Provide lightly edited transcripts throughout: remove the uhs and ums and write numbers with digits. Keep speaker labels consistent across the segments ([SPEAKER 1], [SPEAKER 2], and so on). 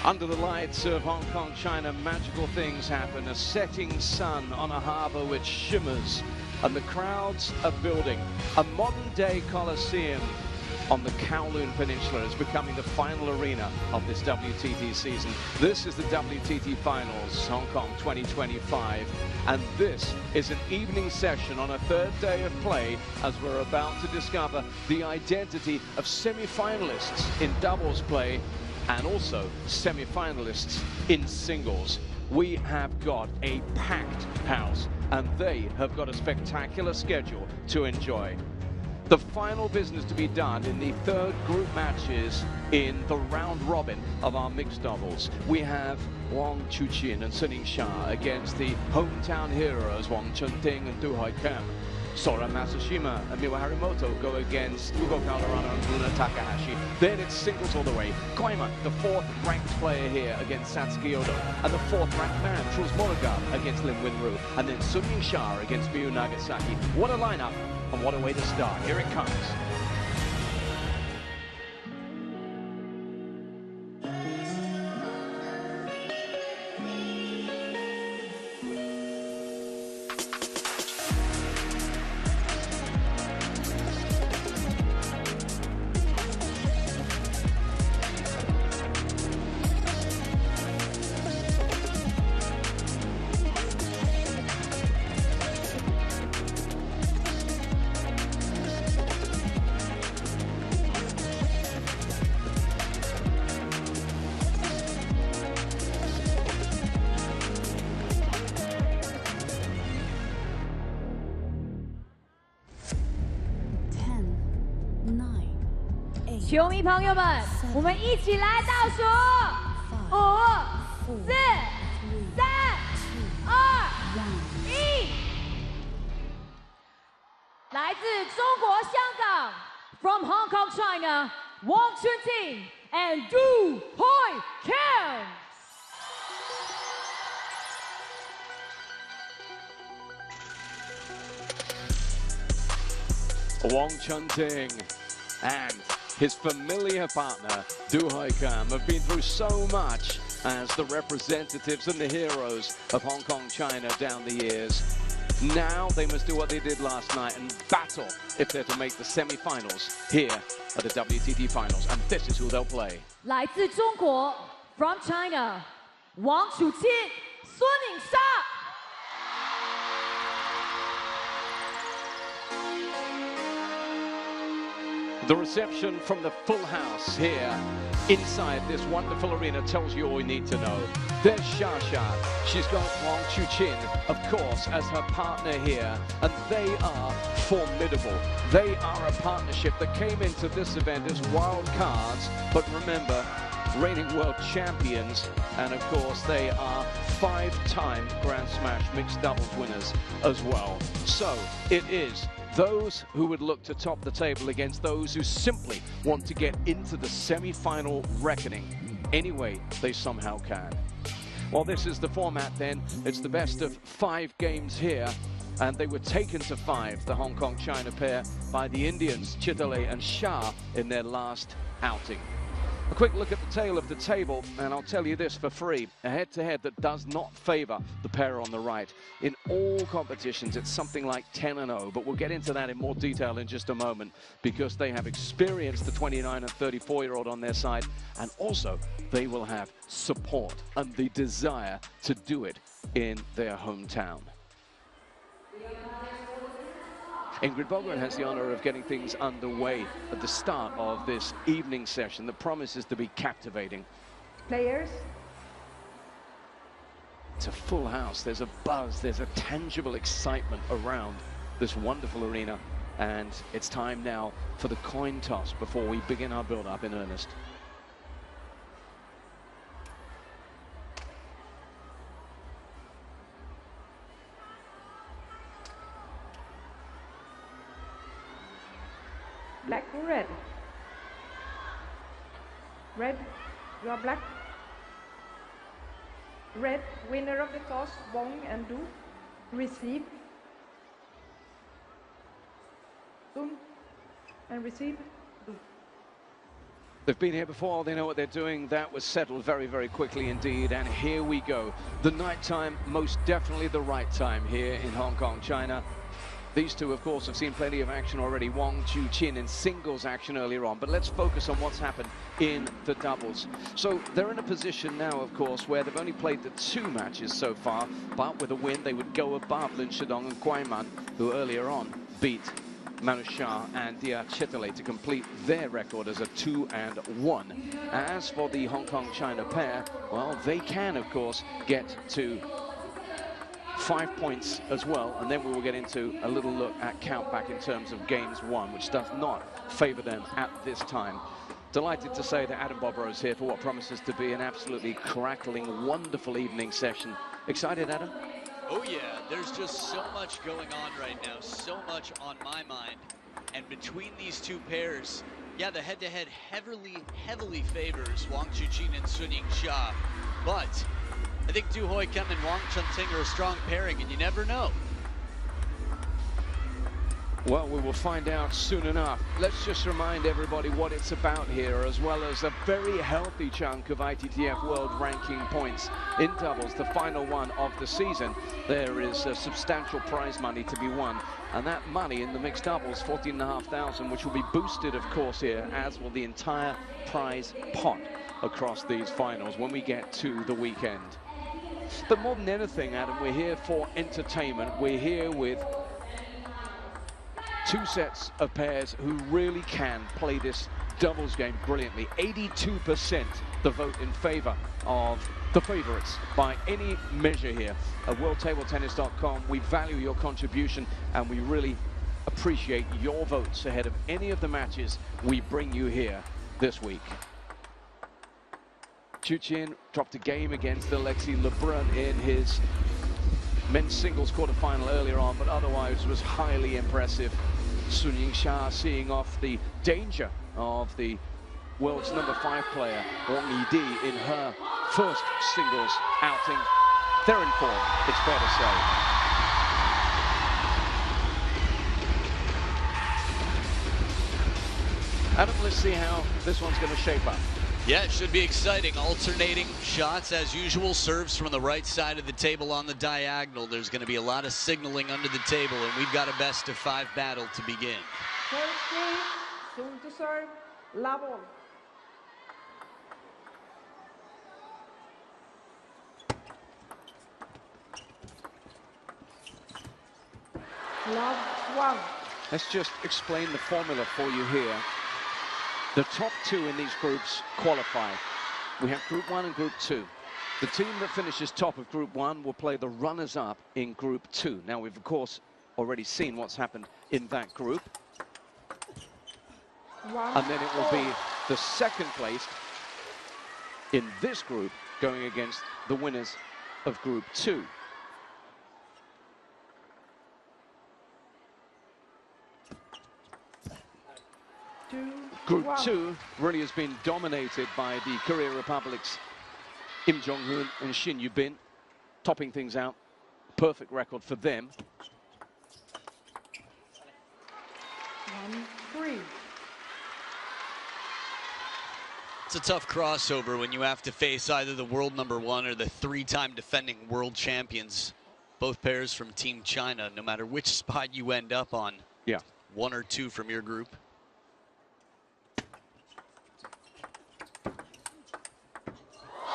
[SPEAKER 1] Under the lights of Hong Kong, China, magical things happen. A setting sun on a harbour which shimmers, and the crowds are building. A modern-day Colosseum on the Kowloon Peninsula is becoming the final arena of this WTT season. This is the WTT Finals, Hong Kong 2025, and this is an evening session on a third day of play as we're about to discover the identity of semi-finalists in doubles play and also semi-finalists in singles. We have got a packed house, and they have got a spectacular schedule to enjoy. The final business to be done in the third group matches in the round robin of our mixed doubles. We have WONG, Chuqin and Yingsha against the hometown heroes WANG, Chun, Ting and Chuqin. Sora Masashima and Miwa Harimoto go against Ugo Calderano and Luna Takahashi. Then it's singles all the way. Koima, the fourth ranked player here against Satsuki Odo. And the fourth ranked man, Truls Monogar, against Lim Winru. And then Yingsha against Miyu Nagasaki. What a lineup and what a way to start. Here it comes.
[SPEAKER 2] "球迷朋友们，我们一起来倒数，5、4、3、2、1。来自中国香港 ，from Hong Kong, China, Wang Chun and Du Hoi Kim。Wang
[SPEAKER 1] Chun Ting and his familiar partner, Du Hoi Kim, have been through so much as the representatives and the heroes of Hong Kong, China down the years. Now they must do what they did last night and battle if they're to make the semi-finals here at the WTT Finals. And this is who they'll play.
[SPEAKER 2] 来自中国 ，from China, Wang Chuqin, Yingsha。The
[SPEAKER 1] reception from the full house here inside this wonderful arena tells you all you need to know. There's Shasha. She's got Wang Chuqin, of course, as her partner here, and they are formidable. They are a partnership that came into this event as wild cards, but remember, reigning world champions, and of course they are 5-time Grand Smash mixed doubles winners as well. So it is those who would look to top the table against those who simply want to get into the semi-final reckoning any way they somehow can. Well, this is the format then. It's the best of 5 games here, and they were taken to 5, the Hong Kong-China pair, by the Indians, Chitale and Shah, in their last outing. A quick look at the tail of the table, and I'll tell you this for free, a head-to-head that does not favour the pair on the right. In all competitions, it's something like 10-0, but we'll get into that in more detail in just a moment, because they have experienced the 29 and 34-year-old on their side, and also they will have support and the desire to do it in their hometown. Ingrid Bogren has the honour of getting things underway at the start of this evening session that promises to be captivating.
[SPEAKER 3] Players.
[SPEAKER 1] It's a full house, there's a buzz, there's a tangible excitement around this wonderful arena, and it's time now for the coin toss before we begin our build-up in earnest.
[SPEAKER 3] Black or red? Red, you are black. Red, winner of the toss, Wong and Du. Receive. Dun and receive. Du.
[SPEAKER 1] They've been here before, they know what they're doing. That was settled very, very quickly indeed. And here we go. The night time, most definitely the right time here in Hong Kong, China. These two, of course, have seen plenty of action already. Wang, Chuqin in singles action earlier on. But let's focus on what's happened in the doubles. So they're in a position now, of course, where they've only played the 2 matches so far. But with a win, they would go above Lin Shidong and Guaiman, who earlier on beat Manu Shah and Dia Chitale to complete their record as a 2-1. As for the Hong Kong-China pair, well, they can, of course, get to 5 points as well, and then we will get into a little look at countback in terms of games won, which does not favor them at this time. Delighted to say that Adam Bobrow is here for what promises to be an absolutely crackling, wonderful evening session. Excited, Adam?
[SPEAKER 4] Oh yeah, there's just so much going on right now, so much on my mind. And between these two pairs, yeah, the head-to-head heavily favors Wang Chuqin and Yingsha. But I think Du Hoi Kim and Wang Chun-Ting are a strong pairing, and you never know.
[SPEAKER 1] Well, we will find out soon enough. Let's just remind everybody what it's about here, as well as a very healthy chunk of ITTF World Ranking points in doubles, the final one of the season. There is a substantial prize money to be won, and that money in the mixed doubles, 14,500, which will be boosted, of course, here, as will the entire prize pot across these finals when we get to the weekend. But more than anything, Adam, we're here for entertainment. We're here with 2 sets of pairs who really can play this doubles game brilliantly. 82% the vote in favor of the favorites by any measure here. At WorldTableTennis.com, we value your contribution and we really appreciate your votes ahead of any of the matches we bring you here this week. Chuqin dropped a game against Alexis Lebrun in his men's singles quarterfinal earlier on, but otherwise was highly impressive. Yingsha seeing off the danger of the world's #5 player, Wang Yidi, in her first singles outing. They're in form, it's fair to say. Adam, let's see how this one's going to shape up.
[SPEAKER 4] Yeah, it should be exciting. Alternating shots as usual. Serves from the right side of the table on the diagonal. There's going to be a lot of signaling under the table, and we've got a best-of-5 battle to begin.
[SPEAKER 3] First game, soon to serve, Lavon. Love Wang.
[SPEAKER 1] Let's just explain the formula for you here. The top 2 in these groups qualify. We have Group 1 and Group 2. The team that finishes top of Group 1 will play the runners-up in Group 2. Now, we've, of course, already seen what's happened in that group. And then it will be the second place in this group going against the winners of Group 2. Group 2 really has been dominated by the Korea Republic's Im Jong-hoon and Shin Yu-bin, topping things out. Perfect record for them.
[SPEAKER 3] 1-3.
[SPEAKER 4] It's a tough crossover when you have to face either the world #1 or the 3-time defending world champions. Both pairs from Team China, no matter which spot you end up on.
[SPEAKER 1] Yeah.
[SPEAKER 4] 1 or 2 from your group.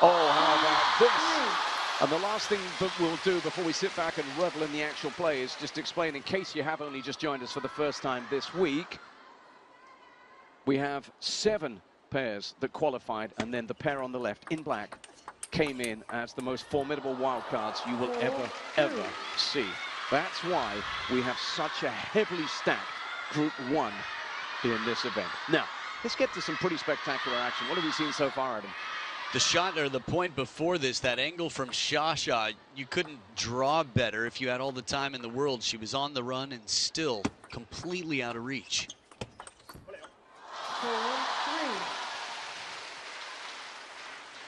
[SPEAKER 1] Oh, how about this? And the last thing that we'll do before we sit back and revel in the actual play is just explain, in case you have only just joined us for the first time this week, we have 7 pairs that qualified, and then the pair on the left in black came in as the most formidable wildcards you will ever see. That's why we have such a heavily stacked Group 1 in this event. Now, let's get to some pretty spectacular action. What have we seen so far, Adam?
[SPEAKER 4] The shot, or the point before this, that angle from Shasha, you couldn't draw better if you had all the time in the world. She was on the run and still completely out of reach.
[SPEAKER 3] 4-3.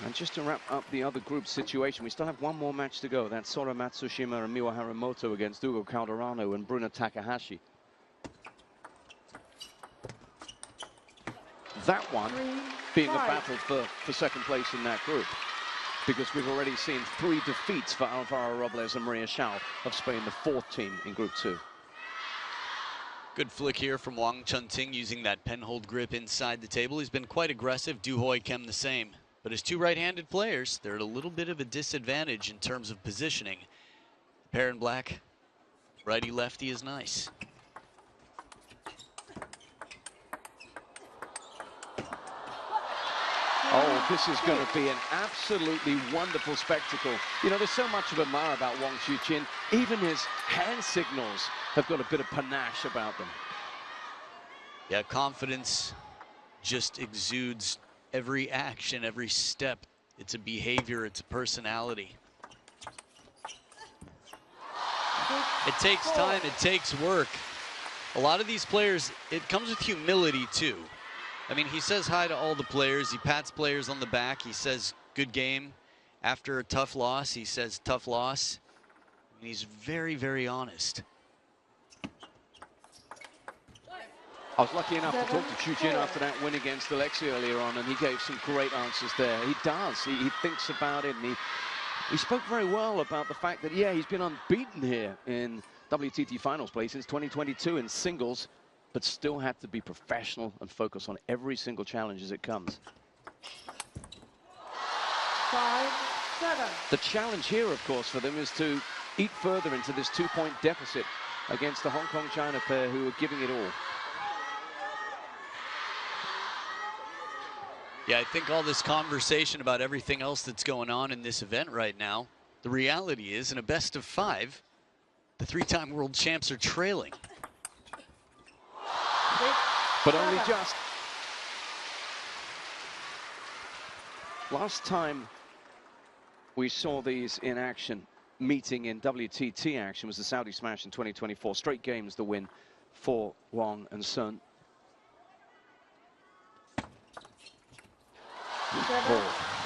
[SPEAKER 1] And just to wrap up the other group situation, we still have one more match to go. That's Sora Matsushima and Miwa Haramoto against Ugo Calderano and Bruna Takahashi. That one being a battle for second place in that group, because we've already seen 3 defeats for Alvaro Robles and Maria Schau of Spain, the 4th team in Group 2.
[SPEAKER 4] Good flick here from Wang Chun-Ting using that penhold grip inside the table. He's been quite aggressive. Du Hoi Kem the same. But as 2 right-handed players, they're at a little bit of a disadvantage in terms of positioning. The pair in black, righty-lefty is nice.
[SPEAKER 1] Oh, this is going to be an absolutely wonderful spectacle. You know, there's so much to admire about Wang Chuqin. Even his hand signals have got a bit of panache about them.
[SPEAKER 4] Yeah, confidence just exudes every action, every step. It's a behavior, it's a personality. It takes time, it takes work. A lot of these players, it comes with humility too. I mean, he says hi to all the players. He pats players on the back. He says, good game. After a tough loss, he says, tough loss. And he's very, very honest.
[SPEAKER 1] I was lucky enough to talk to Chuqin after that win against Alexei earlier on, and he gave some great answers there. He does. He thinks about it, and he spoke very well about the fact that, yeah, he's been unbeaten here in WTT finals play since 2022 in singles, but still had to be professional and focus on every single challenge as it comes.
[SPEAKER 3] 5-7.
[SPEAKER 1] The challenge here, of course, for them is to eat further into this 2-point deficit against the Hong Kong-China pair who are giving it all.
[SPEAKER 4] Yeah, I think all this conversation about everything else that's going on in this event right now, the reality is, in a best of 5, the 3-time world champs are trailing.
[SPEAKER 1] But only just. Last time we saw these in action, meeting in WTT action, was the Saudi Smash in 2024. Straight games the win for Wang and Chun.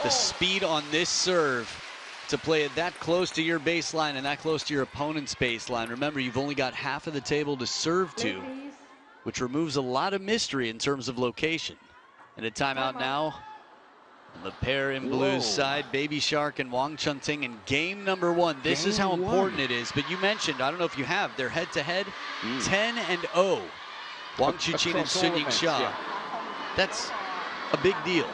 [SPEAKER 4] The speed on this serve to play it that close to your baseline and that close to your opponent's baseline. Remember, you've only got half of the table to serve to, which removes a lot of mystery in terms of location. And a timeout now. The pair in blue's side, Baby Shark and Wang Chun-Ting in game number 1. This is how important it is. But you mentioned, I don't know if you have, they're head-to-head 10-0. Wang Chuqin and Sun Yingsha.
[SPEAKER 1] Yeah.
[SPEAKER 4] That's a big deal.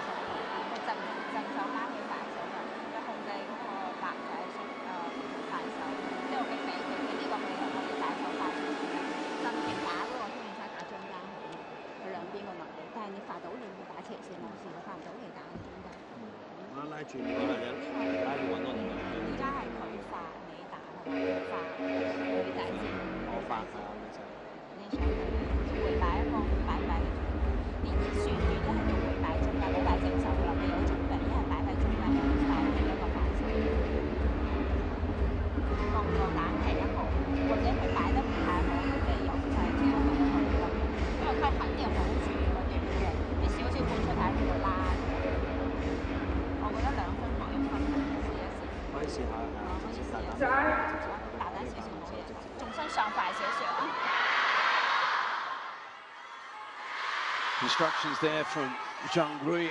[SPEAKER 1] Instructions there from Zhang Rui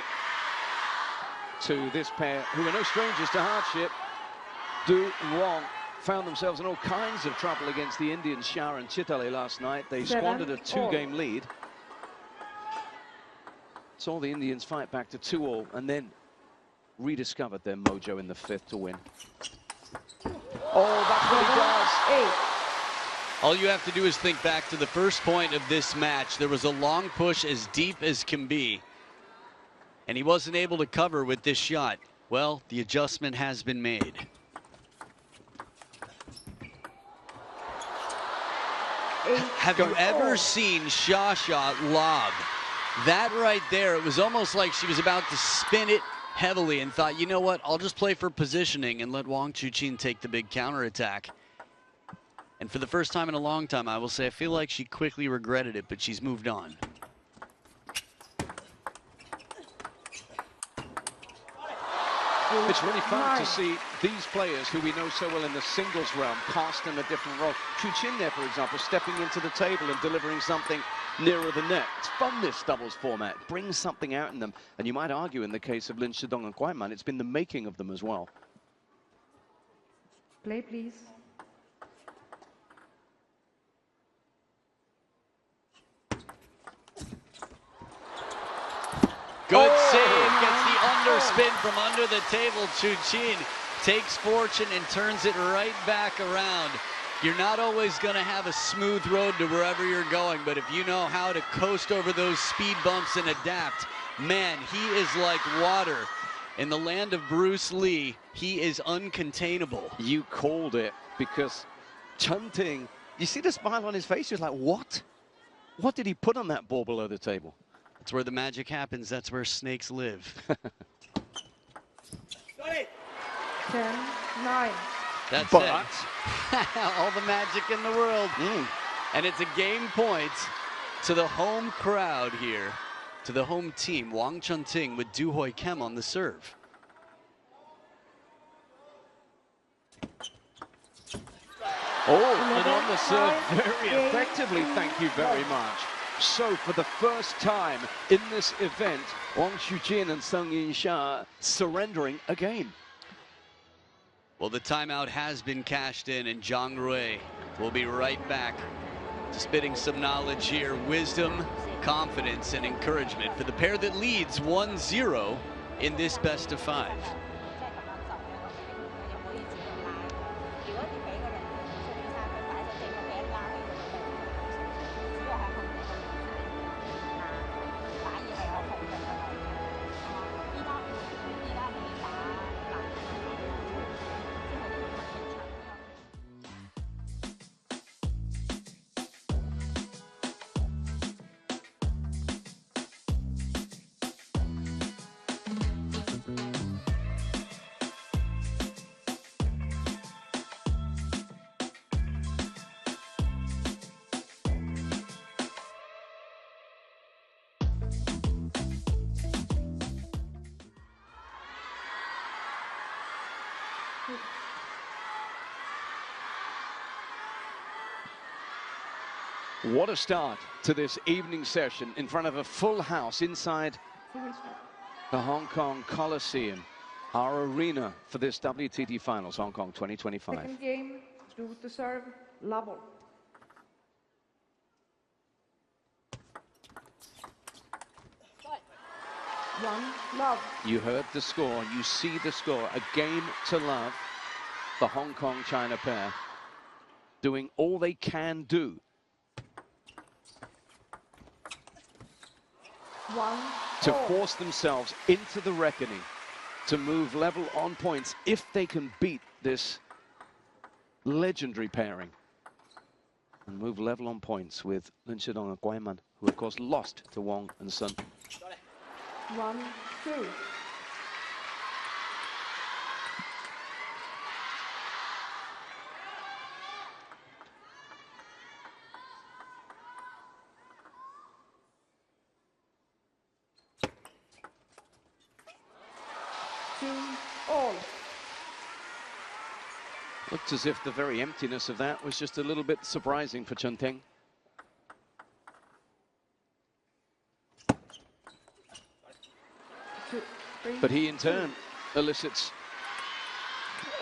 [SPEAKER 1] to this pair, who are no strangers to hardship. Du and Wang found themselves in all kinds of trouble against the Indians Shah and Chitale last night. They squandered a 2-game lead. Saw the Indians fight back to 2-all and then rediscovered their mojo in the 5th to win. Oh, that's what he does.
[SPEAKER 4] All you have to do is think back to the first point of this match. There was a long push as deep as can be, and he wasn't able to cover with this shot. Well, the adjustment has been made. Have you ever seen Shasha lob? That right there, it was almost like she was about to spin it heavily and thought, you know what, I'll just play for positioning and let Wang Chuqin take the big counterattack. And for the first time in a long time, I will say, I feel like she quickly regretted it, but she's moved on.
[SPEAKER 1] It's really fun to see these players who we know so well in the singles realm cast in a different role. Chuqin there, for example, stepping into the table and delivering something nearer the net. It's fun, this doubles format. It brings something out in them. And you might argue in the case of Lin Shidong and Guaiman, it's been the making of them as well.
[SPEAKER 3] Play, please.
[SPEAKER 4] Good save, gets the underspin from under the table. Chuqin takes fortune and turns it right back around. You're not always going to have a smooth road to wherever you're going, but if you know how to coast over those speed bumps and adapt, man, he is like water. In the land of Bruce Lee, he is uncontainable.
[SPEAKER 1] You called it, because Chun Ting, you see the smile on his face? He was like, what? What did he put on that ball below the table?
[SPEAKER 4] That's where the magic happens. That's where snakes live.
[SPEAKER 3] 10-9.
[SPEAKER 4] That's
[SPEAKER 1] but
[SPEAKER 4] it. All the magic in the world. And it's a game point to the home crowd here, to the home team. Wang Chun-Ting with Du Hoi Kim on the serve.
[SPEAKER 1] Oh, and on the serve very effectively, thank you very much. So for the first time in this event, Wang Chuqin and Yingsha surrendering a game.
[SPEAKER 4] Well, the timeout has been cashed in, and Zhang Rui will be right back to spitting some knowledge here, wisdom, confidence, and encouragement for the pair that leads 1-0 in this best of 5.
[SPEAKER 1] What a start to this evening session in front of a full house inside the Hong Kong Coliseum, our arena for this WTT Finals, Hong Kong 2025.
[SPEAKER 3] Second game, do to serve, level. One, love.
[SPEAKER 1] You heard the score, you see the score, a game to love. The Hong Kong-China pair doing all they can do to force themselves into the reckoning, to move level on points if they can beat this legendary pairing and move level on points with Lin Shidong and Guaiman, who of course lost to Wong and Sun.
[SPEAKER 3] 1-2. All.
[SPEAKER 1] Looked as if the very emptiness of that was just a little bit surprising for Chun Ting. But he in turn elicits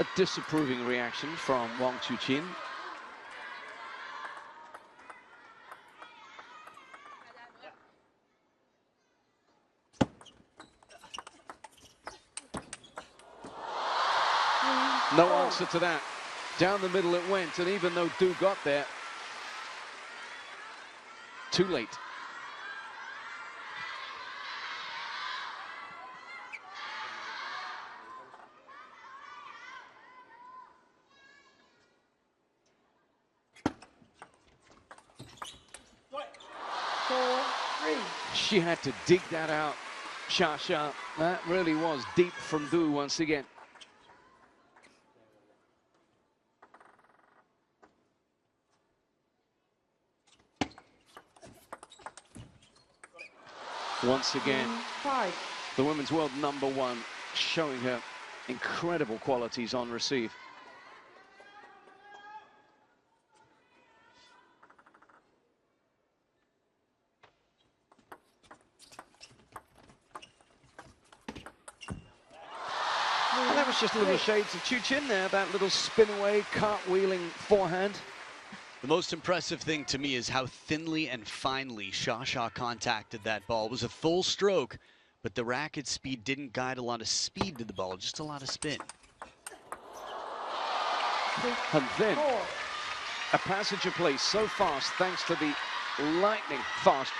[SPEAKER 1] a disapproving reaction from Wang Chuqin. No answer to that. Down the middle it went, and even though Du got there, too late. She had to dig that out, Sha. That really was deep from Du once again. Once again, the women's world #1 showing her incredible qualities on receive. was just a little shades of Chuqin there, that little spin away, cartwheeling forehand.
[SPEAKER 4] The most impressive thing to me is how thinly and finely Sha contacted that ball. It was a full stroke, but the racket speed didn't guide a lot of speed to the ball, just a lot of spin.
[SPEAKER 1] And then a passage of play so fast, thanks to the lightning fast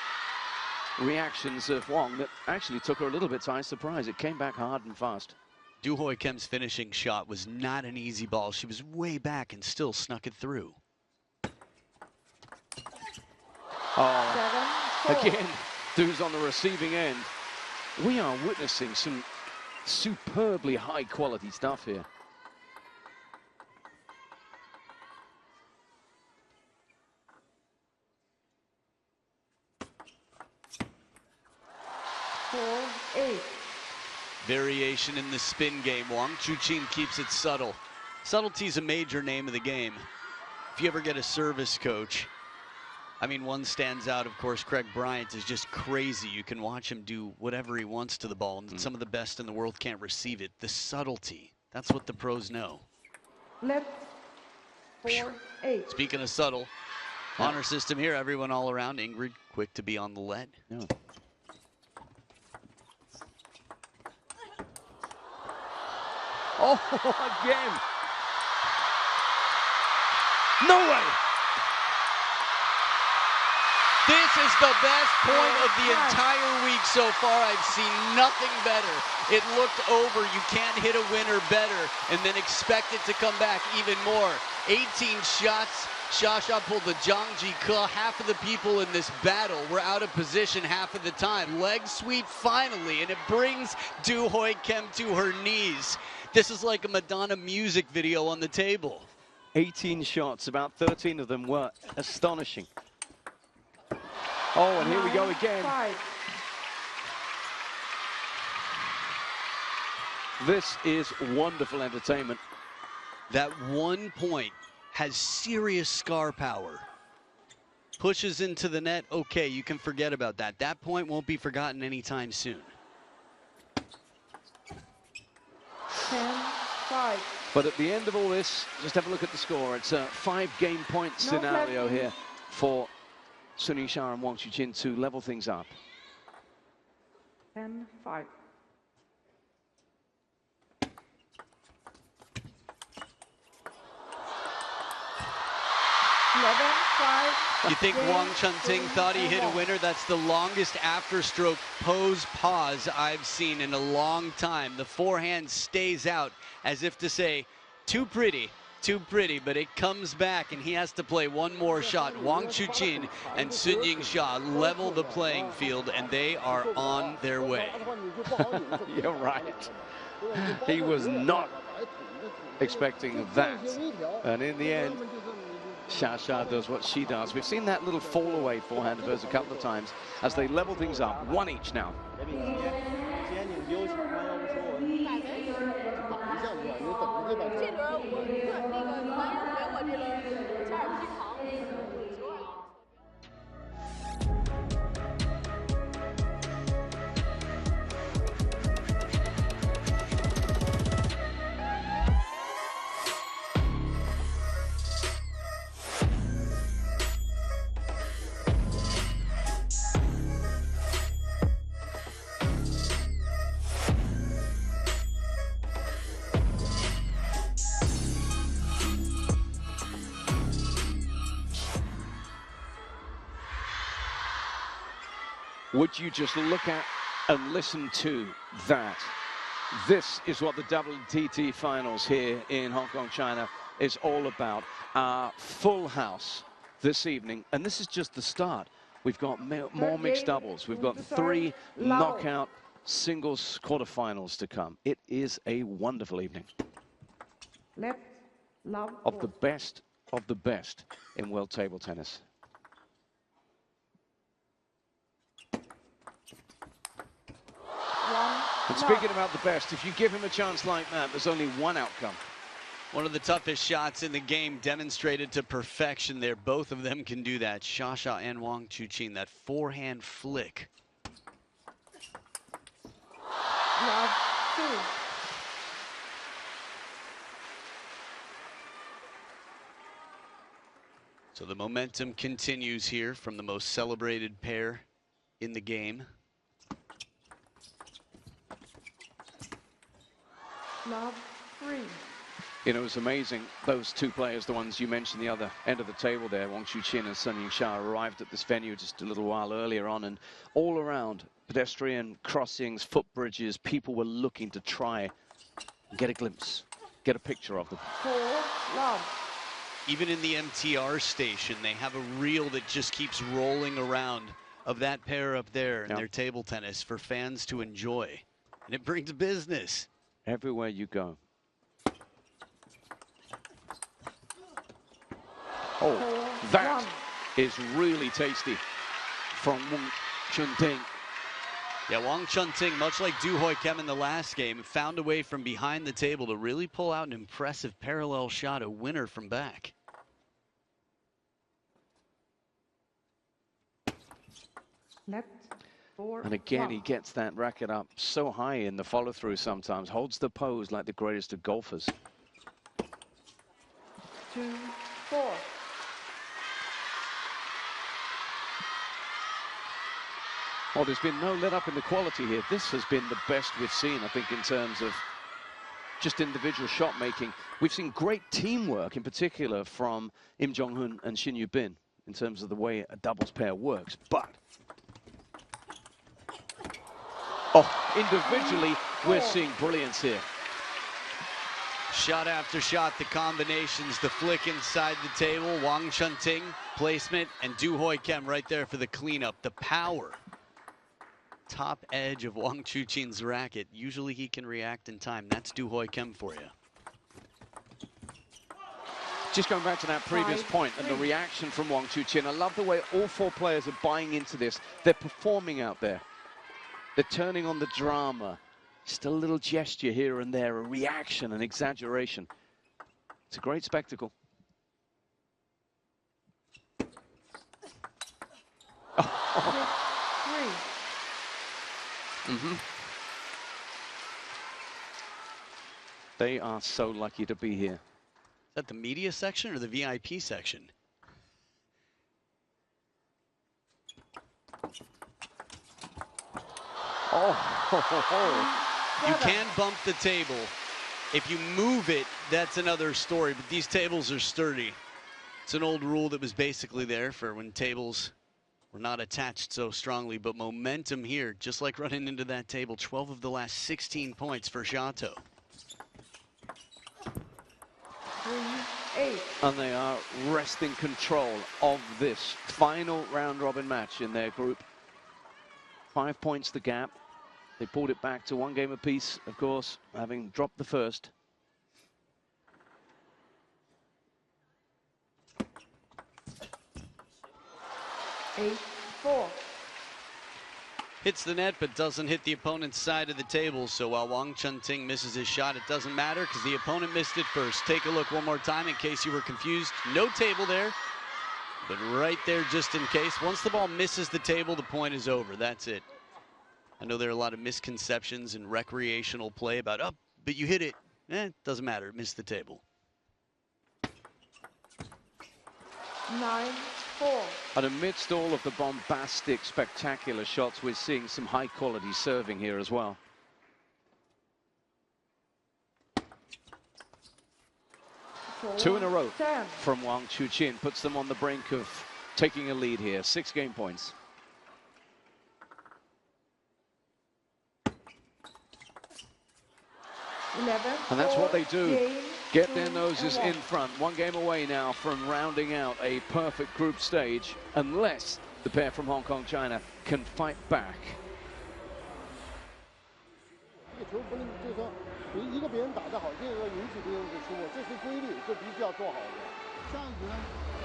[SPEAKER 1] reactions of Wong, that actually took her a little bit by surprise. It came back hard and fast.
[SPEAKER 4] Du Hoi Kim's finishing shot was not an easy ball. She was way back and still snuck it through.
[SPEAKER 1] Oh, again, Du's on the receiving end. We are witnessing some superbly high quality stuff here.
[SPEAKER 4] Variation in the spin game. Wang Chuqin keeps it subtle. Subtlety's a major name of the game. If you ever get a service coach, I mean, one stands out, of course. Craig Bryant is just crazy. You can watch him do whatever he wants to the ball, and some of the best in the world can't receive it. The subtlety, that's what the pros know.
[SPEAKER 3] Left 4-8.
[SPEAKER 4] Speaking of subtle, honor system here, everyone all around. Ingrid, quick to be on the lead.
[SPEAKER 1] Yeah. Oh, again. No way.
[SPEAKER 4] This is the best point of the entire week so far. I've seen nothing better. It looked over. You can't hit a winner better and then expect it to come back even more. 18 shots. Sha pulled the Zhangji Ke. Half of the people in this battle were out of position half of the time. Leg sweep finally, and it brings Du Hoi Kim to her knees. This is like a Madonna music video on the table.
[SPEAKER 1] 18 shots, about 13 of them were astonishing. Oh, and here we go again. This is wonderful entertainment.
[SPEAKER 4] That 1 point has serious scar power. Pushes into the net, okay, you can forget about that. That point won't be forgotten anytime soon.
[SPEAKER 3] 10-5.
[SPEAKER 1] But at the end of all this, just have a look at the score. It's a 5-game point scenario here for Sun Yingsha and Wang Chuqin to level things up.
[SPEAKER 3] 10-5.
[SPEAKER 4] You think Wang Chun-Ting thought he hit a winner? That's the longest afterstroke pause I've seen in a long time. The forehand stays out as if to say, too pretty, but it comes back and he has to play one more shot. Wang Chuqin and Sun Yingsha level the playing field and they are on their way.
[SPEAKER 1] You're right. He was not expecting that. And in the end, Sha does what she does. We've seen that little fall away forehand of hers a couple of times as they level things up. 1 each now. Would you just look at and listen to that? This is what the WTT finals here in Hong Kong, China is all about. Our full house this evening, and this is just the start. We've got more mixed doubles. We've got 3 knockout singles quarterfinals to come. It is a wonderful evening.
[SPEAKER 3] Left, love,
[SPEAKER 1] of the best in world table tennis. And speaking about the best, if you give him a chance like that, there's only one outcome.
[SPEAKER 4] One of the toughest shots in the game demonstrated to perfection there. Both of them can do that. Sha and Wang Chuqin, that forehand flick.
[SPEAKER 3] Love 2.
[SPEAKER 4] So the momentum continues here from the most celebrated pair in the game.
[SPEAKER 3] Love 3.
[SPEAKER 1] You know, it's amazing. Those two players, the ones you mentioned, the other end of the table there, Wang Chuqin and Yingsha, arrived at this venue just a little while earlier on, and all around, pedestrian crossings, footbridges, people were looking to try and get a glimpse, get a picture of them.
[SPEAKER 3] 4. Love.
[SPEAKER 4] Even in the MTR station, they have a reel that just keeps rolling around of that pair up there in their table tennis for fans to enjoy. And it brings business.
[SPEAKER 1] Everywhere you go. Oh, that is really tasty from Wang Ting.
[SPEAKER 4] Yeah, Wang Ting, much like Du Hoi Kim in the last game, found a way from behind the table to really pull out an impressive parallel shot, a winner from back.
[SPEAKER 3] Net 4.
[SPEAKER 1] And again, he gets that racket up so high in the follow-through sometimes, holds the pose like the greatest of golfers.
[SPEAKER 3] 2. 4.
[SPEAKER 1] Well, there's been no let-up in the quality here. This has been the best we've seen, I think, in terms of just individual shot making. We've seen great teamwork, in particular, from Im Jong-hoon and Shin Yu-bin, in terms of the way a doubles pair works. But, individually, we're seeing brilliance here.
[SPEAKER 4] Shot after shot, the combinations, the flick inside the table, Wang Ting placement, and Du Hoi Kim right there for the cleanup. The power. Top edge of Wang Chuqin's racket. Usually he can react in time. That's Du Hoi Kim for you.
[SPEAKER 1] Just going back to that previous point and the reaction from Wang Chuqin, I love the way all four players are buying into this. They're performing out there. They're turning on the drama. Just a little gesture here and there, a reaction, an exaggeration. It's a great spectacle. They are so lucky to be here.
[SPEAKER 4] Is that the media section or the VIP section? You can bump the table. If you move it, that's another story, but these tables are sturdy. It's an old rule that was basically there for when tables were not attached so strongly, but momentum here, just like running into that table, 12 of the last 16 points for Chateau.
[SPEAKER 3] 3-8.
[SPEAKER 1] And they are wresting control of this final round-robin match in their group. 5 points the gap. They pulled it back to 1 game apiece, of course, having dropped the first.
[SPEAKER 3] Eight, 4.
[SPEAKER 4] Hits the net, but doesn't hit the opponent's side of the table. So while Wang Ting misses his shot, it doesn't matter because the opponent missed it first. Take a look one more time in case you were confused. No table there, but right there just in case. Once the ball misses the table, the point is over. That's it. I know there are a lot of misconceptions in recreational play about, oh, but you hit it. Doesn't matter. It missed the table.
[SPEAKER 3] 9-4.
[SPEAKER 1] And amidst all of the bombastic, spectacular shots, we're seeing some high-quality serving here as well. Two in a row from Wang Chuqin puts them on the brink of taking a lead here. 6 game points. And that's what they do. Get their noses in front. 1 game away now from rounding out a perfect group stage, unless the pair from Hong Kong, China can fight back.
[SPEAKER 5] 这个球不能就是说一个别人打得好，这个引起别人的失误，这是规律，这必须要做好的。下一局呢，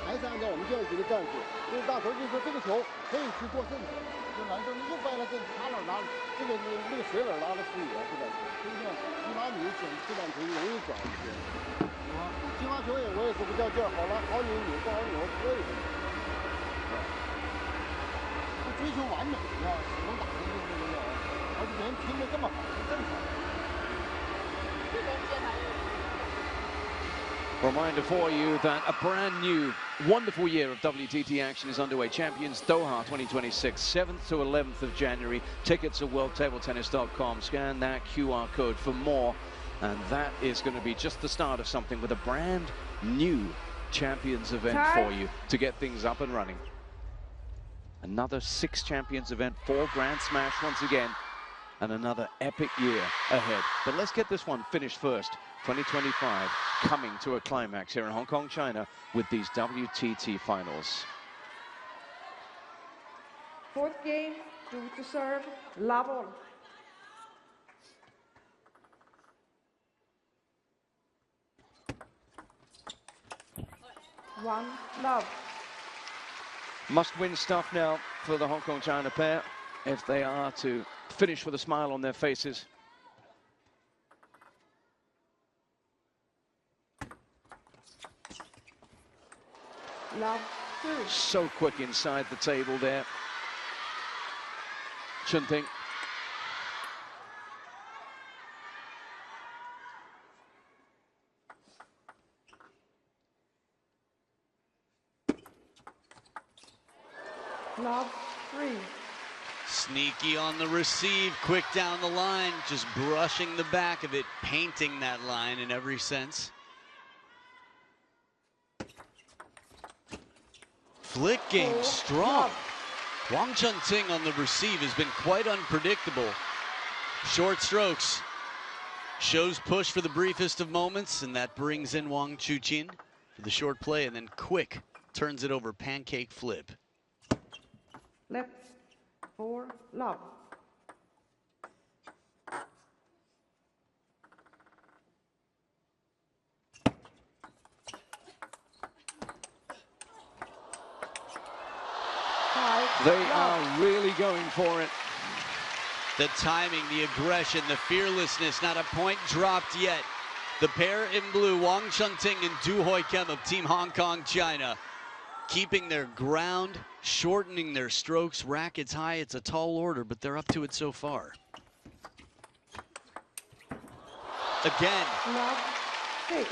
[SPEAKER 5] 还是按照我们这样一局的战术，就是大头就是说这个球可以去过阵子，就来说你又掰了阵子，他哪拉这个那个水哪拉的出远是吧？就像18米这杆球容易转一些。啊，金花球我也是不较劲儿，好了好扭扭不好扭不会的。不追求完美呀，只能打成就是那种。 而且别人拼得这么好是正常的。
[SPEAKER 1] Reminder for you that a brand new wonderful year of WTT action is underway. Champions Doha 2026, 7th to 11th of January. Tickets at worldtabletennis.com. Scan that QR code for more. And that is going to be just the start of something with a brand new Champions event for you to get things up and running. Another 6 Champions event, 4 Grand Smash once again, and another epic year ahead. But let's get this one finished first. 2025 coming to a climax here in Hong Kong, China, with these WTT finals.
[SPEAKER 3] 4th game, 2 to serve, love all. 1 love.
[SPEAKER 1] Must-win stuff now for the Hong Kong-China pair if they are to finish with a smile on their faces.
[SPEAKER 3] Love 2.
[SPEAKER 1] So quick inside the table there. Chun Ting.
[SPEAKER 3] Love 3.
[SPEAKER 4] Sneaky on the receive, quick down the line, just brushing the back of it, painting that line in every sense. Flick game strong. Wang Chun-Ting on the receive has been quite unpredictable. Short strokes, shows push for the briefest of moments, and that brings in Wang Chuqin for the short play, and then quick turns it over, pancake flip.
[SPEAKER 3] Left 4 love.
[SPEAKER 1] They are really going for it.
[SPEAKER 4] The timing, the aggression, the fearlessness, not a point dropped yet. The pair in blue, Wang Chun-Ting and Du Hoi Kem of Team Hong Kong, China, keeping their ground, shortening their strokes, rackets high. It's a tall order, but they're up to it so far. Again,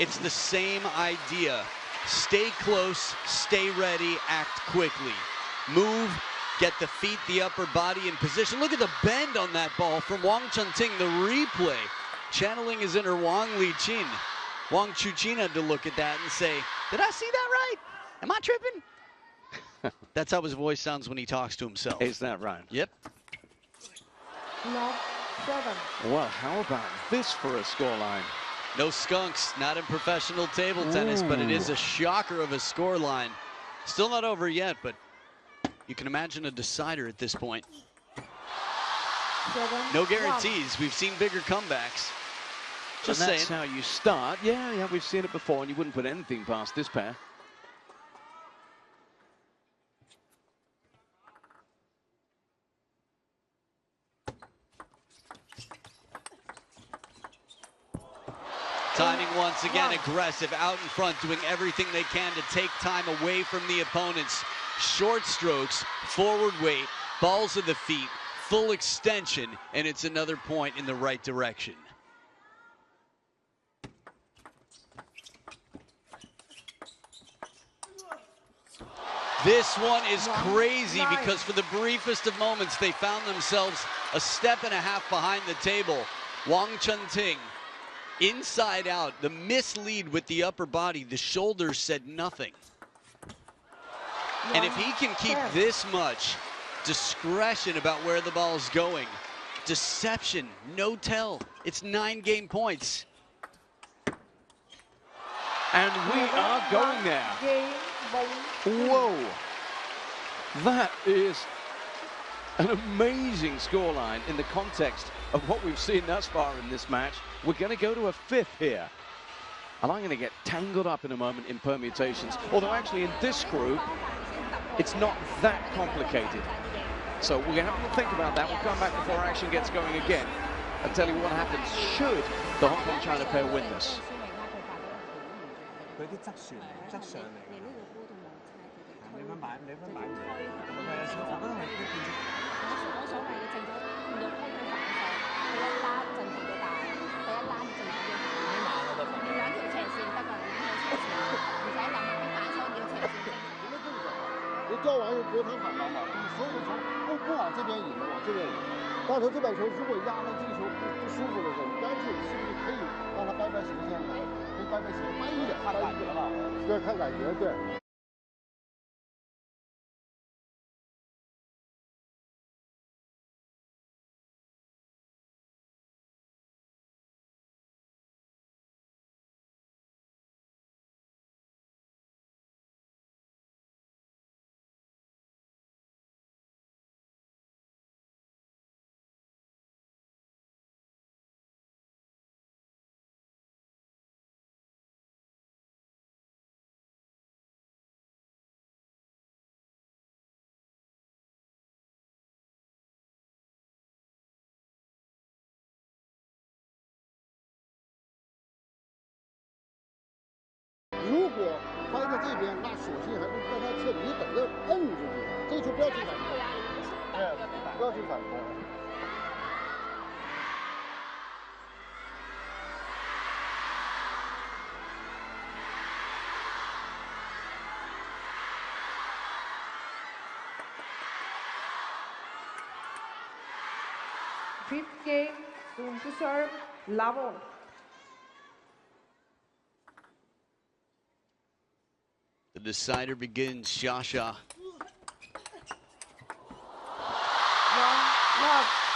[SPEAKER 4] it's the same idea. Stay close, stay ready, act quickly. Move, get the feet, the upper body in position. Look at the bend on that ball from Wang Chun-Ting, the replay. Channeling his inner Wang Li-Chin. Wang Chuqin had to look at that and say, did I see that right? Am I tripping? That's how his voice sounds when he talks to himself.
[SPEAKER 1] Is that right?
[SPEAKER 4] Yep.
[SPEAKER 3] Love 7.
[SPEAKER 1] Well, how about this for a scoreline?
[SPEAKER 4] No skunks, not in professional table tennis, but it is a shocker of a scoreline. Still not over yet, but you can imagine a decider at this point.
[SPEAKER 3] 7,
[SPEAKER 4] no guarantees. 1. We've seen bigger comebacks. Just
[SPEAKER 1] and that's
[SPEAKER 4] saying.
[SPEAKER 1] How you start. Yeah, we've seen it before, and you wouldn't put anything past this pair.
[SPEAKER 4] Timing once again, aggressive, out in front, doing everything they can to take time away from the opponents. Short strokes, forward weight, balls of the feet, full extension, and it's another point in the right direction. This one is crazy because for the briefest of moments, they found themselves a step and a half behind the table. Wang Chun-Ting, inside out, the mislead with the upper body, the shoulders said nothing. And if he can keep this much discretion about where the ball's going, deception, no tell, it's 9 game points.
[SPEAKER 1] And we are going there. Whoa. That is an amazing scoreline in the context of what we've seen thus far in this match. We're going to go to a 5th here. And I'm going to get tangled up in a moment in permutations. Although actually in this group, it's not that complicated. So we're going to have to think about that. We'll come back before action gets going again and tell you what happens should the Hong Kong-China pair win this.
[SPEAKER 5] 波涛反浪嘛，就是所有的球不往这边引，往这边引。大头这板球如果压了这个球不舒服的时候，你干脆是不是可以让他掰斜线呢？可以掰斜，掰一点，看感觉吧。对，看感觉，对。 如果掰在这边，那索性还是让他侧，你等着摁住就行。这个球不要去反攻，对，不要去反攻。
[SPEAKER 3] Fifth game, soon to serve, WONG.
[SPEAKER 4] The decider begins, Xia.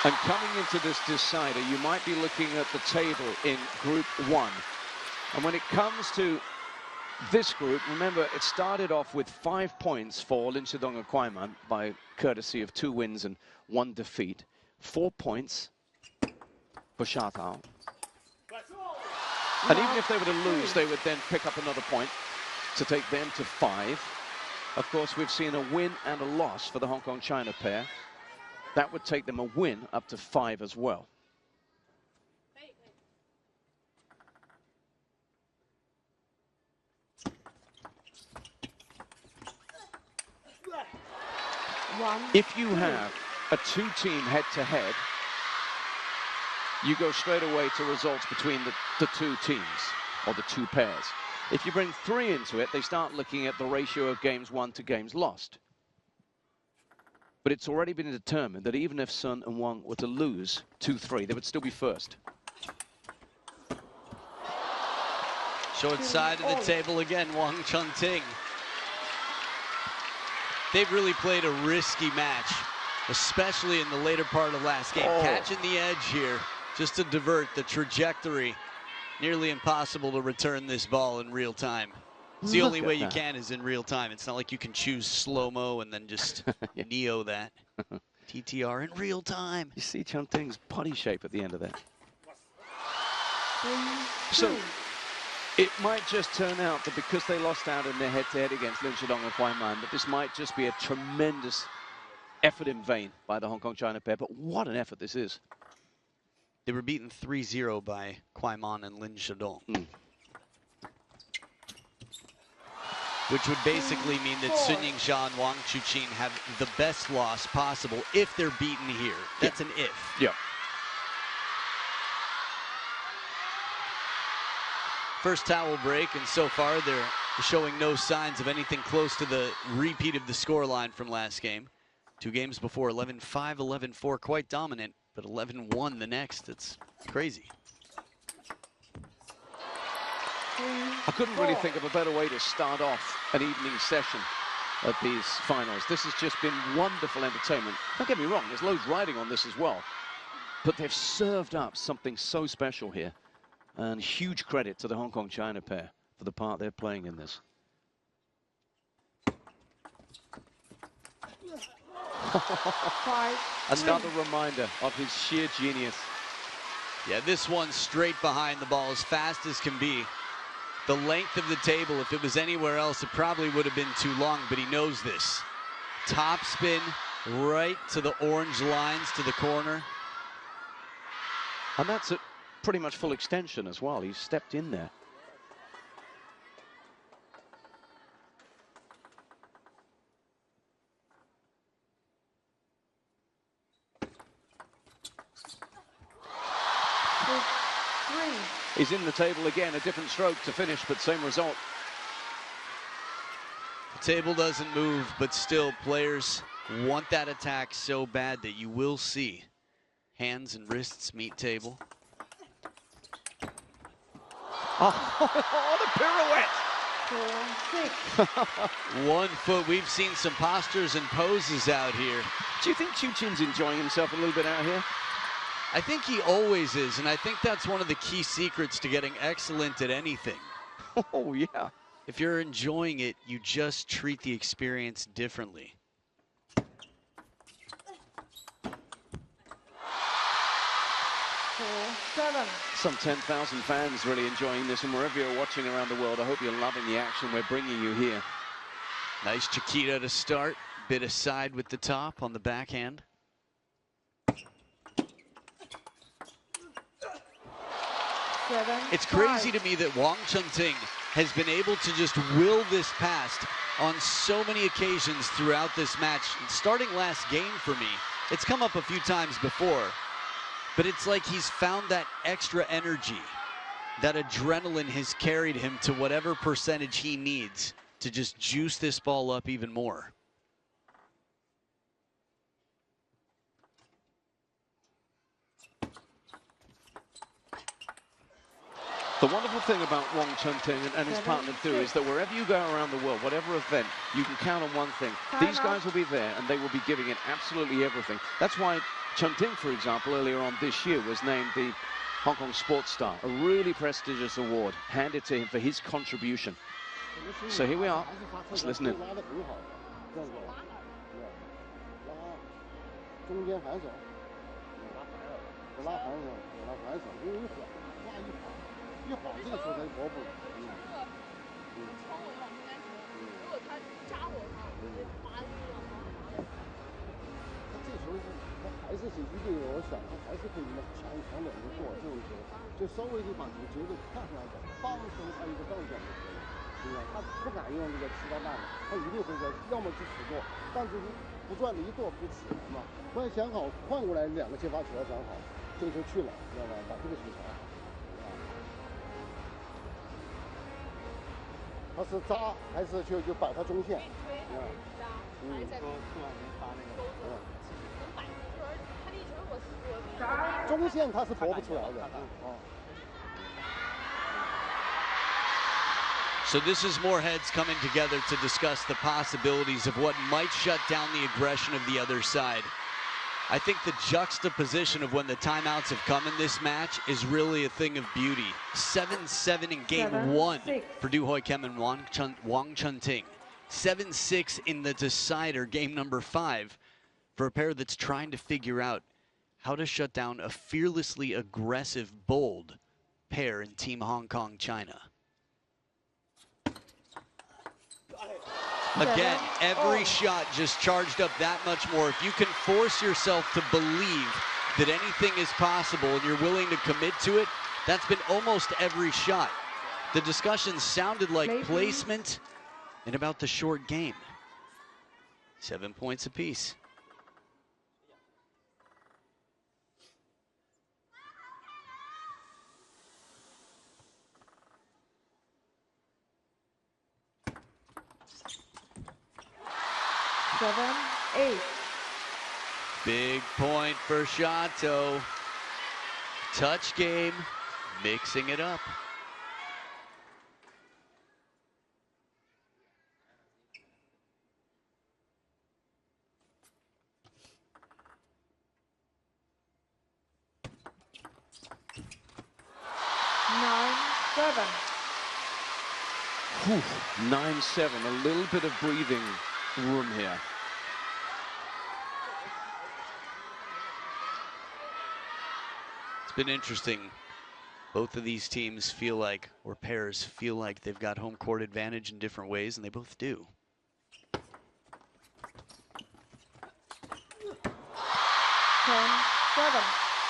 [SPEAKER 1] And coming into this decider, you might be looking at the table in Group 1. And when it comes to this group, remember, it started off with 5 points for Lin Shidong and Kwaiman by courtesy of 2 wins and 1 defeat. 4 points for Shatao. And even if they were to lose, they would then pick up another point to take them to 5. Of course, we've seen a win and a loss for the Hong Kong-China pair. That would take them a win up to 5 as well. If you have a 2-team head-to-head, you go straight away to results between the 2 teams, or the 2 pairs. If you bring 3 into it, they start looking at the ratio of games won to games lost. But it's already been determined that even if Sun and Wang were to lose 2-3, they would still be first.
[SPEAKER 4] Short side of the table again, Wang Chun Ting. They've really played a risky match, especially in the later part of last game. Catching the edge here, just to divert the trajectory. Nearly impossible to return this ball in real time. It's the only way you can is in real time. It's not like you can choose slow-mo and then just neo that. TTR in real time.
[SPEAKER 1] You see Chun Ting's body shape at the end of that. So it might just turn out that because they lost out in their head-to-head against Lin Shidong and Kwaiman, that this might just be a tremendous effort in vain by the Hong Kong-China pair. But what an effort this is.
[SPEAKER 4] They were beaten 3-0 by Kwaiman and Lin Shidong. Which would basically mean that Sun Yingsha and Wang Chuqin have the best loss possible if they're beaten here. That's an if.
[SPEAKER 1] Yeah.
[SPEAKER 4] First towel break, and so far they're showing no signs of anything close to the repeat of the scoreline from last game. 2 games before, 11-5, 11-4, quite dominant, but 11-1 the next. It's crazy.
[SPEAKER 1] I couldn't really think of a better way to start off an evening session at these finals. This has just been wonderful entertainment. Don't get me wrong, there's loads riding on this as well. But they've served up something so special here. And huge credit to the Hong Kong-China pair for the part they're playing in this. Another reminder of his sheer genius.
[SPEAKER 4] Yeah, this one straight behind the ball as fast as can be. The length of the table, if it was anywhere else, it probably would have been too long, but he knows this. Top spin right to the orange lines to the corner.
[SPEAKER 1] And that's at pretty much full extension as well. He's stepped in there.
[SPEAKER 2] Three.
[SPEAKER 1] He's in the table again, a different stroke to finish, but same result.
[SPEAKER 4] Table doesn't move, but still players want that attack so bad that you will see hands and wrists meet table.
[SPEAKER 1] Oh, the pirouette!
[SPEAKER 3] 4-6.
[SPEAKER 4] 1 foot. We've seen some postures and poses out here.
[SPEAKER 1] Do you think Chuqin's enjoying himself a little bit out here?
[SPEAKER 4] I think he always is, and I think that's one of the key secrets to getting excellent at anything.
[SPEAKER 1] Oh, yeah.
[SPEAKER 4] If you're enjoying it, you just treat the experience differently.
[SPEAKER 3] 4-7.
[SPEAKER 1] Some 10,000 fans really enjoying this, and wherever you're watching around the world, I hope you're loving the action we're bringing you here.
[SPEAKER 4] Nice chiquita to start. Bit aside with the top on the backhand. It's crazy to me that Wang Ting has been able to just will this past on so many occasions throughout this match. Starting last game for me, it's come up a few times before, but it's like he's found that extra energy. That adrenaline has carried him to whatever percentage he needs to just juice this ball up even more.
[SPEAKER 1] The wonderful thing about Wang Ting and his partner too is that wherever you go around the world, whatever event, you can count on one thing. These guys will be there and they will be giving it absolutely everything. That's why Ting, for example, earlier on this year was named the Hong Kong Sports Star, a really prestigious award handed to him for his contribution. So here we are. Let's listen in.
[SPEAKER 4] So this is more heads coming together to discuss the possibilities of what might shut down the aggression of the other side. I think the juxtaposition of when the timeouts have come in this match is really a thing of beauty. 7-7 in game 1 for Du Hoi Kim and Wang Ting. 7-6 in the decider, game number 5, for a pair that's trying to figure out how to shut down a fearlessly aggressive, bold pair in Team Hong Kong, China. Again, every shot just charged up that much more. If you can force yourself to believe that anything is possible and you're willing to commit to it, that's been almost every shot. The discussion sounded like placement and about the short game. 7 points apiece.
[SPEAKER 3] Seven, 8.
[SPEAKER 4] Big point for Shato. Touch game, mixing it up.
[SPEAKER 3] Nine, 7.
[SPEAKER 1] 9-7, a little bit of breathing room here.
[SPEAKER 4] It's been interesting. Both of these teams feel like, or pairs feel like they've got home court advantage in different ways, and they both do.
[SPEAKER 3] 10-7.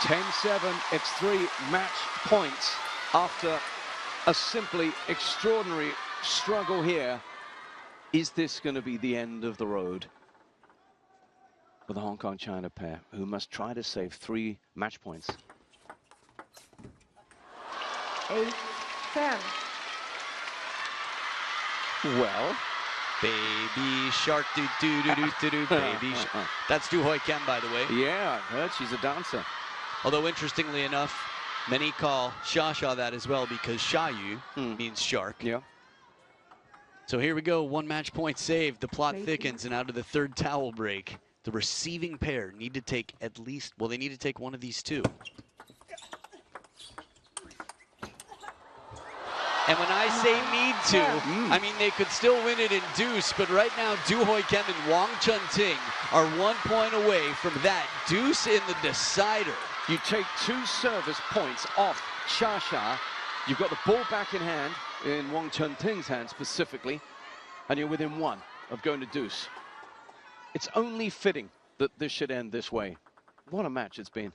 [SPEAKER 1] 10-7, it's 3 match points after a simply extraordinary struggle here. Is this going to be the end of the road for the Hong Kong-China pair, who must try to save 3 match points?
[SPEAKER 3] 8-10.
[SPEAKER 1] Well,
[SPEAKER 4] Baby shark, do do do do do do, baby shark. That's Du Hoi Kem, by the way.
[SPEAKER 1] Yeah, I've heard she's a dancer.
[SPEAKER 4] Although, interestingly enough, many call Sha that as well because Yu means shark.
[SPEAKER 1] Yeah.
[SPEAKER 4] So here we go, 1 match point saved. The plot thickens, and out of the 3rd towel break, the receiving pair need to take at least, well, they need to take one of these 2. And when I say need to, I mean they could still win it in deuce, but right now Du Hoi Kem and Wang Chun-Ting are 1 point away from that deuce in the decider.
[SPEAKER 1] You take 2 service points off Sha. You've got the ball back in hand, in Wang Chun-Ting's hand specifically, and you're within 1 of going to deuce. It's only fitting that this should end this way. What a match it's been.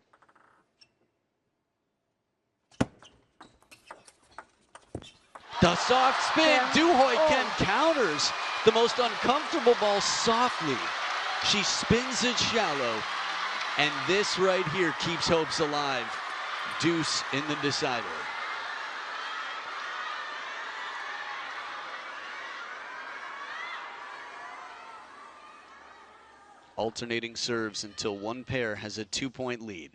[SPEAKER 4] The soft spin, Du Hoi Kem counters the most uncomfortable ball softly. She spins it shallow, and this right here keeps hopes alive. Deuce in the decider. Alternating serves until one pair has a 2-point lead.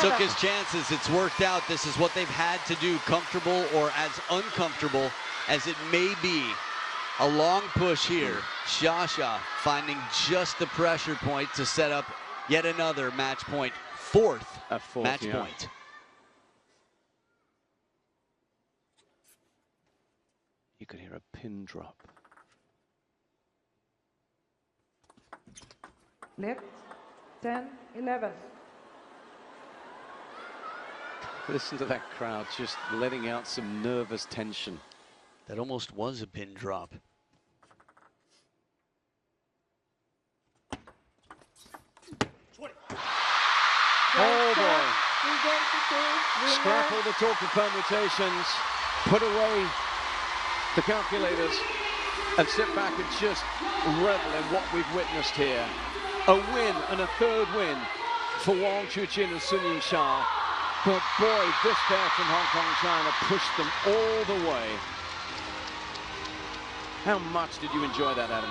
[SPEAKER 4] Took his chances, it's worked out. This is what they've had to do, comfortable or as uncomfortable as it may be. A long push here. Sha finding just the pressure point to set up yet another match point. Fourth match point.
[SPEAKER 1] You could hear a pin drop.
[SPEAKER 3] Left, 10, 11.
[SPEAKER 1] Listen to that crowd just letting out some nervous tension.
[SPEAKER 4] That almost was a pin drop.
[SPEAKER 1] Oh boy. Scrap all the talk of permutations, put away the calculators, and sit back and just revel in what we've witnessed here. A win and a 3rd win for Wang Chuqin and Yingsha. But boy, this pair from Hong Kong, China pushed them all the way. How much did you enjoy that, Adam?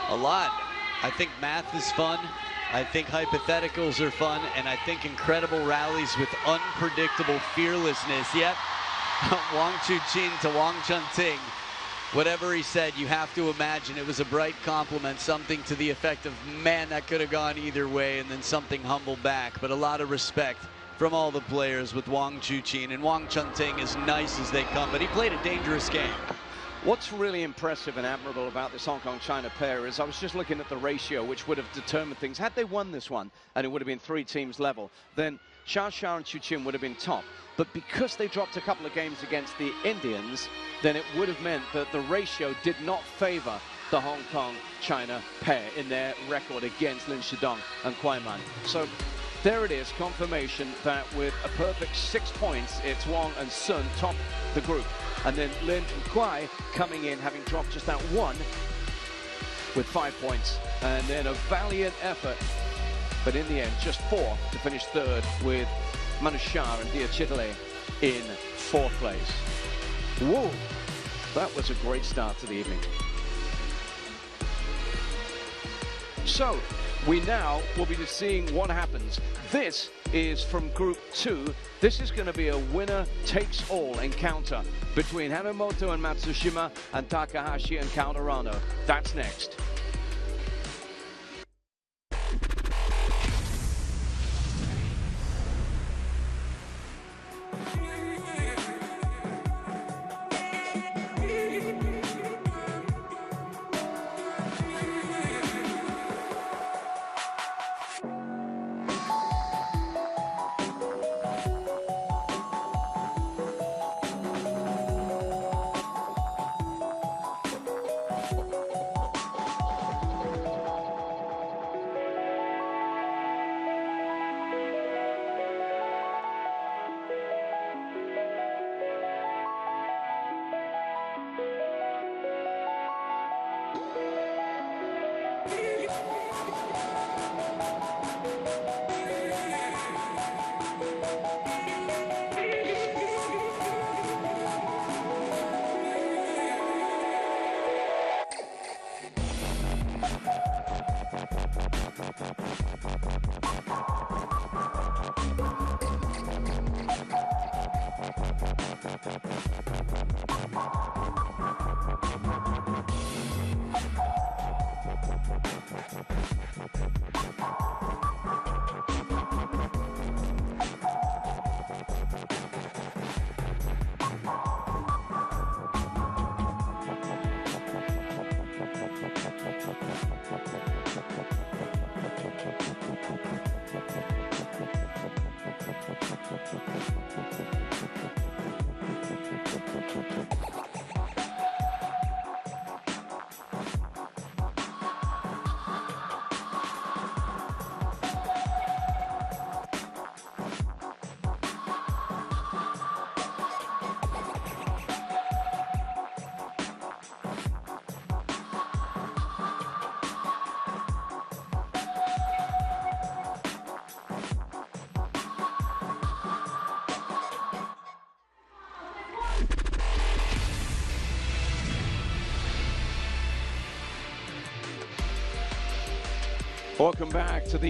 [SPEAKER 4] A lot. I think math is fun. I think hypotheticals are fun. And I think incredible rallies with unpredictable fearlessness. Yep. Wang Chuqin to Wang Chun-Ting. Whatever he said, you have to imagine it was a bright compliment, something to the effect of, man, that could have gone either way, and then something humble back. But a lot of respect from all the players with Wang Chuqin, and Wang Chun-Ting as nice as they come, but he played a dangerous game.
[SPEAKER 1] What's really impressive and admirable about this Hong Kong-China pair is I was just looking at the ratio which would have determined things. Had they won this one, and it would have been 3 teams level, then Sha and Chuqin would have been top. But because they dropped a couple of games against the Indians, then it would have meant that the ratio did not favor the Hong Kong-China pair in their record against Lin Shidong and Kuai Man. So there it is, confirmation that with a perfect 6 points, it's Wang and Sun top the group. And then Lin and Kuai coming in, having dropped just that 1 with 5 points. And then a valiant effort, but in the end, just 4 to finish 3rd with Manu Shah and Dia Chitale in 4th place. Whoa, that was a great start to the evening. So, we now will be seeing what happens. This is from Group 2. This is going to be a winner-takes-all encounter between Hanamoto and Matsushima and Takahashi and Calderano. That's next. Welcome back to the